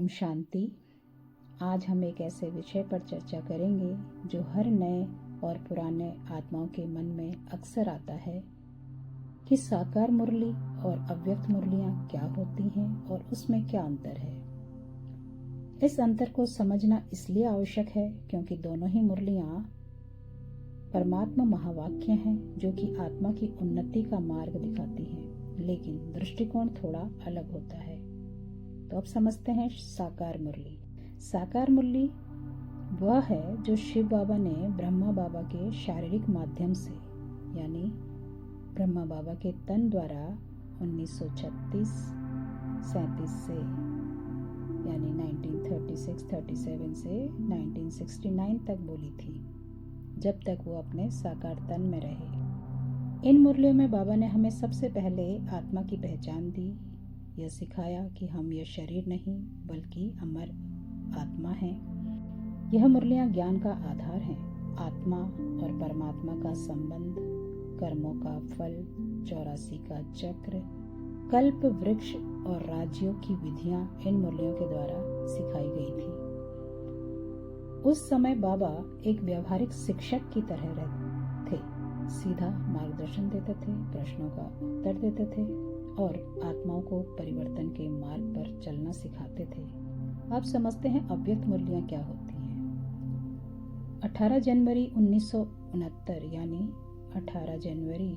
ओम शांति। आज हम एक ऐसे विषय पर चर्चा करेंगे जो हर नए और पुराने आत्माओं के मन में अक्सर आता है कि साकार मुरली और अव्यक्त मुरलियां क्या होती हैं और उसमें क्या अंतर है। इस अंतर को समझना इसलिए आवश्यक है क्योंकि दोनों ही मुरलियां परमात्मा महावाक्य हैं जो कि आत्मा की उन्नति का मार्ग दिखाती हैं, लेकिन दृष्टिकोण थोड़ा अलग होता है। तो अब समझते हैं साकार मुरली। साकार मुरली वह है जो शिव बाबा ने ब्रह्मा बाबा के शारीरिक माध्यम से यानी ब्रह्मा बाबा के तन द्वारा 1936-37 से यानी 1936-37 से 1969 तक बोली थी, जब तक वो अपने साकार तन में रहे। इन मुरलियों में बाबा ने हमें सबसे पहले आत्मा की पहचान दी, यह सिखाया कि हम यह शरीर नहीं बल्कि अमर आत्मा हैं। यह मुरलियां ज्ञान का आधार हैं। आत्मा और परमात्मा का संबंध, कर्मों का फल, 84 का चक्र, कल्प वृक्ष और राज्यों की विधियां इन मुरलियों के द्वारा सिखाई गई थी। उस समय बाबा एक व्यावहारिक शिक्षक की तरह थे, सीधा मार्गदर्शन देते थे, प्रश्नों का उत्तर देते थे और आत्माओं को परिवर्तन के मार्ग पर चलना सिखाते थे। आप समझते हैं अव्यक्त मुरलियां क्या होती हैं। 18 जनवरी 1969 यानी 18 जनवरी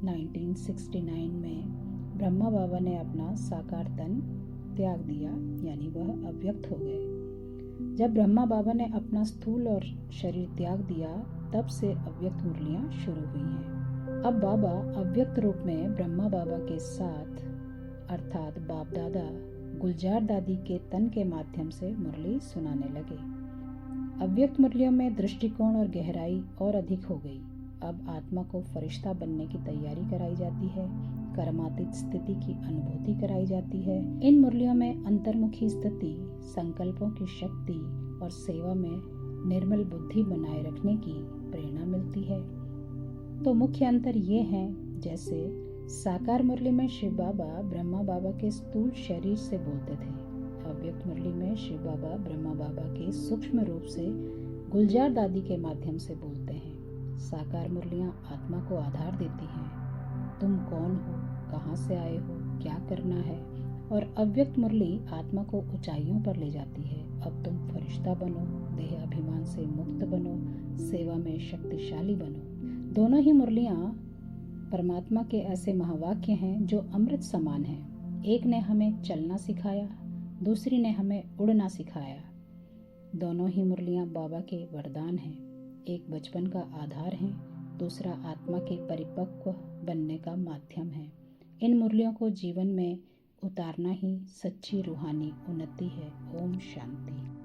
1969 में ब्रह्मा बाबा ने अपना साकार तन त्याग दिया, यानी वह अव्यक्त हो गए। जब ब्रह्मा बाबा ने अपना स्थूल और शरीर त्याग दिया, तब से अव्यक्त मुरलियां शुरू हुई हैं। अब बाबा अव्यक्त रूप में ब्रह्मा बाबा के साथ अर्थात बाप दादा गुलजार दादी के तन के माध्यम से मुरली सुनाने लगे। अव्यक्त मुरलियों में दृष्टिकोण और गहराई और अधिक हो गई। अब आत्मा को फरिश्ता बनने की तैयारी कराई जाती है, कर्मातीत स्थिति की अनुभूति कराई जाती है। इन मुरलियों में अंतर्मुखी स्थिति, संकल्पों की शक्ति और सेवा में निर्मल बुद्धि बनाए रखने की प्रेरणा मिलती है। तो मुख्य अंतर ये हैं, जैसे साकार मुरली में शिव बाबा ब्रह्मा बाबा के स्थूल शरीर से बोलते थे। अव्यक्त मुरली में शिव बाबा ब्रह्मा बाबा के सूक्ष्म रूप से गुलजार दादी के माध्यम से बोलते हैं। साकार मुरलियां आत्मा को आधार देती हैं, तुम कौन हो, कहाँ से आए हो, क्या करना है। और अव्यक्त मुरली आत्मा को ऊंचाइयों पर ले जाती है। अब तुम फरिश्ता बनो, देह अभिमान से मुक्त बनो, सेवा में शक्तिशाली बनो। दोनों ही मुरलियां परमात्मा के ऐसे महावाक्य हैं जो अमृत समान हैं। एक ने हमें चलना सिखाया, दूसरी ने हमें उड़ना सिखाया। दोनों ही मुरलियां बाबा के वरदान हैं। एक बचपन का आधार है, दूसरा आत्मा के परिपक्व बनने का माध्यम है। इन मुरलियों को जीवन में उतारना ही सच्ची रूहानी उन्नति है। ओम शांति।